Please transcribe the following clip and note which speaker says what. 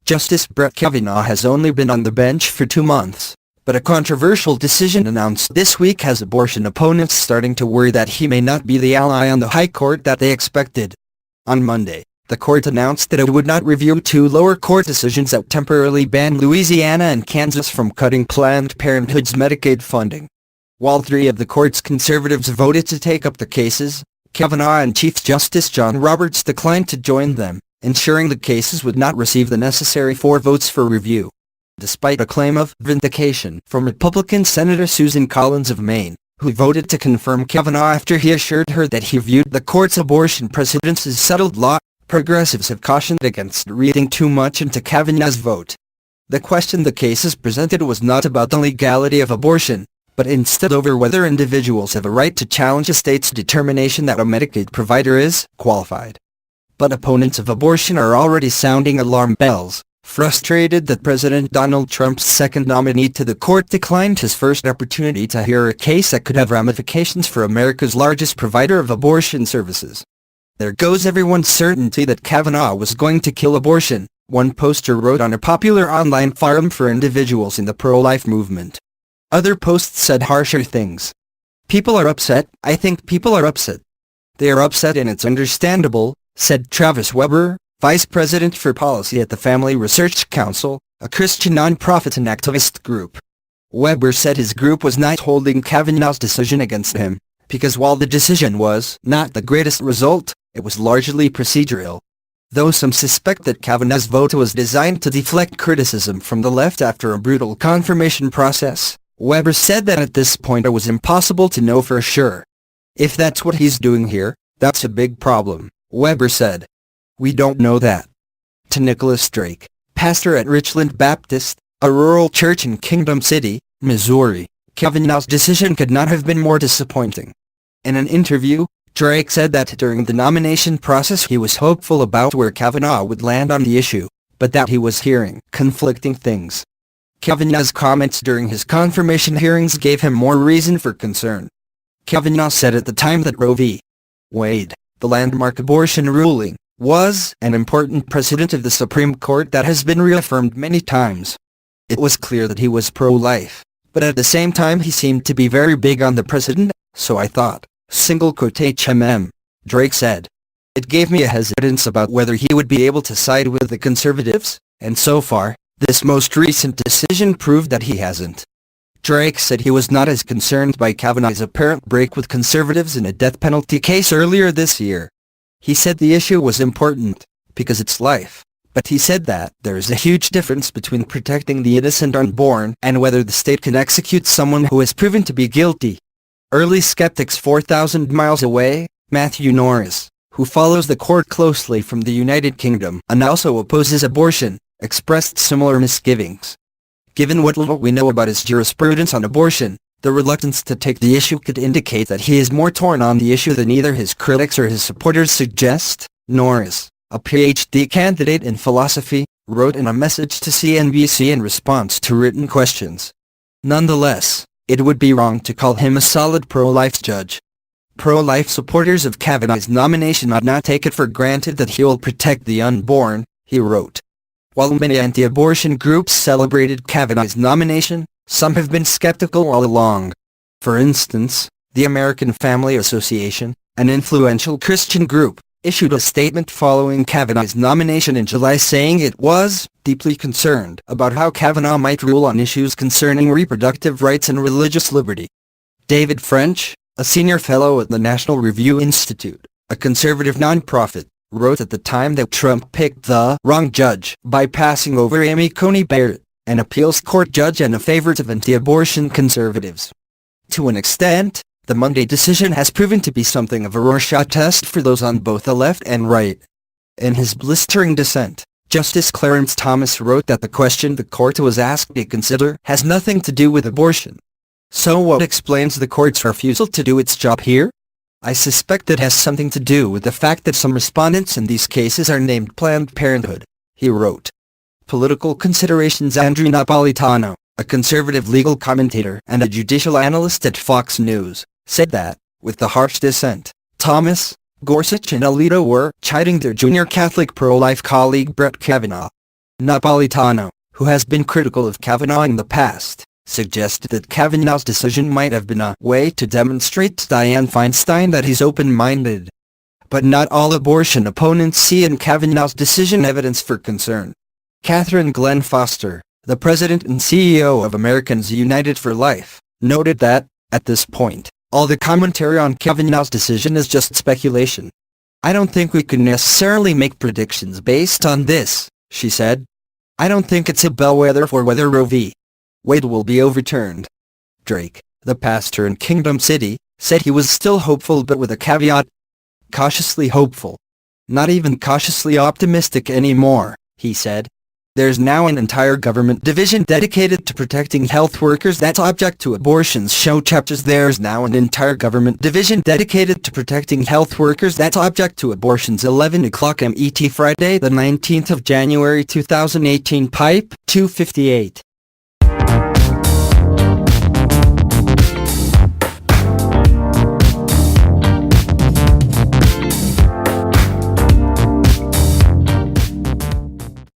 Speaker 1: Justice Brett Kavanaugh has only been on the bench for 2 months, but a controversial decision announced this week has abortion opponents starting to worry that he may not be the ally on the High Court that they expected. On Monday, the court announced that it would not review 2 lower court decisions that temporarily banned Louisiana and Kansas from cutting Planned Parenthood's Medicaid funding. While 3 of the court's conservatives voted to take up the cases, Kavanaugh and Chief Justice John Roberts declined to join them, ensuring the cases would not receive the necessary 4 votes for review. Despite a claim of vindication from Republican Senator Susan Collins of Maine, who voted to confirm Kavanaugh after he assured her that he viewed the court's abortion precedents as settled law, progressives have cautioned against reading too much into Kavanaugh's vote. The question the cases presented was not about the legality of abortion, but instead over whether individuals have a right to challenge a state's determination that a Medicaid provider is qualified. But opponents of abortion are already sounding alarm bells, frustrated that President Donald Trump's second nominee to the court declined his first opportunity to hear a case that could have ramifications for America's largest provider of abortion services. There goes everyone's certainty that Kavanaugh was going to kill abortion, one poster wrote on a popular online forum for individuals in the pro-life movement. Other posts said harsher things. People are upset. I think people are upset. They are upset and it's understandable, said Travis Weber, Vice President for Policy at the Family Research Council, a Christian nonprofit and activist group. Weber said his group was not holding Kavanaugh's decision against him, because while the decision was not the greatest result, it was largely procedural. Though some suspect that Kavanaugh's vote was designed to deflect criticism from the left after a brutal confirmation process, Weber said that at this point it was impossible to know for sure. If that's what he's doing here, that's a big problem, Weber said. We don't know that. To Nicholas Drake, pastor at Richland Baptist, a rural church in Kingdom City, Missouri, Kavanaugh's decision could not have been more disappointing. In an interview, Drake said that during the nomination process he was hopeful about where Kavanaugh would land on the issue, but that he was hearing conflicting things. Kavanaugh's comments during his confirmation hearings gave him more reason for concern. Kavanaugh said at the time that Roe v. Wade, the landmark abortion ruling, was an important precedent of the Supreme Court that has been reaffirmed many times. It was clear that he was pro-life, but at the same time he seemed to be very big on the precedent, so I thought, Drake said. It gave me a hesitance about whether he would be able to side with the conservatives, and so far, this most recent decision proved that he hasn't. Drake said he was not as concerned by Kavanaugh's apparent break with conservatives in a death penalty case earlier this year. He said the issue was important, because it's life, but he said that there is a huge difference between protecting the innocent unborn and whether the state can execute someone who is proven to be guilty. Early skeptics 4,000 miles away, Matthew Norris, who follows the court closely from the United Kingdom and also opposes abortion, expressed similar misgivings. Given what little we know about his jurisprudence on abortion, the reluctance to take the issue could indicate that he is more torn on the issue than either his critics or his supporters suggest, Norris, a PhD candidate in philosophy, wrote in a message to CNBC in response to written questions. Nonetheless, it would be wrong to call him a solid pro-life judge. Pro-life supporters of Kavanaugh's nomination ought not take it for granted that he will protect the unborn, he wrote. While many anti-abortion groups celebrated Kavanaugh's nomination, some have been skeptical all along. For instance, the American Family Association, an influential Christian group, issued a statement following Kavanaugh's nomination in July saying it was deeply concerned about how Kavanaugh might rule on issues concerning reproductive rights and religious liberty. David French, a senior fellow at the National Review Institute, a conservative nonprofit, wrote at the time that Trump picked the wrong judge by passing over Amy Coney Barrett, an appeals court judge and a favorite of anti-abortion conservatives. To an extent, the Monday decision has proven to be something of a Rorschach test for those on both the left and right. In his blistering dissent, Justice Clarence Thomas wrote that the question the court was asked to consider has nothing to do with abortion. So what explains the court's refusal to do its job here? I suspect it has something to do with the fact that some respondents in these cases are named Planned Parenthood, he wrote. Political considerations. Andrew Napolitano, a conservative legal commentator and a judicial analyst at Fox News, said that, with the harsh dissent, Thomas, Gorsuch and Alito were chiding their junior Catholic pro-life colleague Brett Kavanaugh. Napolitano, who has been critical of Kavanaugh in the past, suggested that Kavanaugh's decision might have been a way to demonstrate to Dianne Feinstein that he's open-minded. But not all abortion opponents see in Kavanaugh's decision evidence for concern. Catherine Glenn Foster, the president and CEO of Americans United for Life, noted that, at this point, all the commentary on Kavanaugh's decision is just speculation. "I don't think we can necessarily make predictions based on this," she said. "I don't think it's a bellwether for whether Roe v. Wade will be overturned." Drake, the pastor in Kingdom City, said he was still hopeful but with a caveat. "Cautiously hopeful. Not even cautiously optimistic anymore," he said. "There's now an entire government division dedicated to protecting health workers that's object to abortions." Show chapters. There's now an entire government division dedicated to protecting health workers that's object to abortions. 11 o'clock MET, Friday the 19th of January 2018. Pipe 258.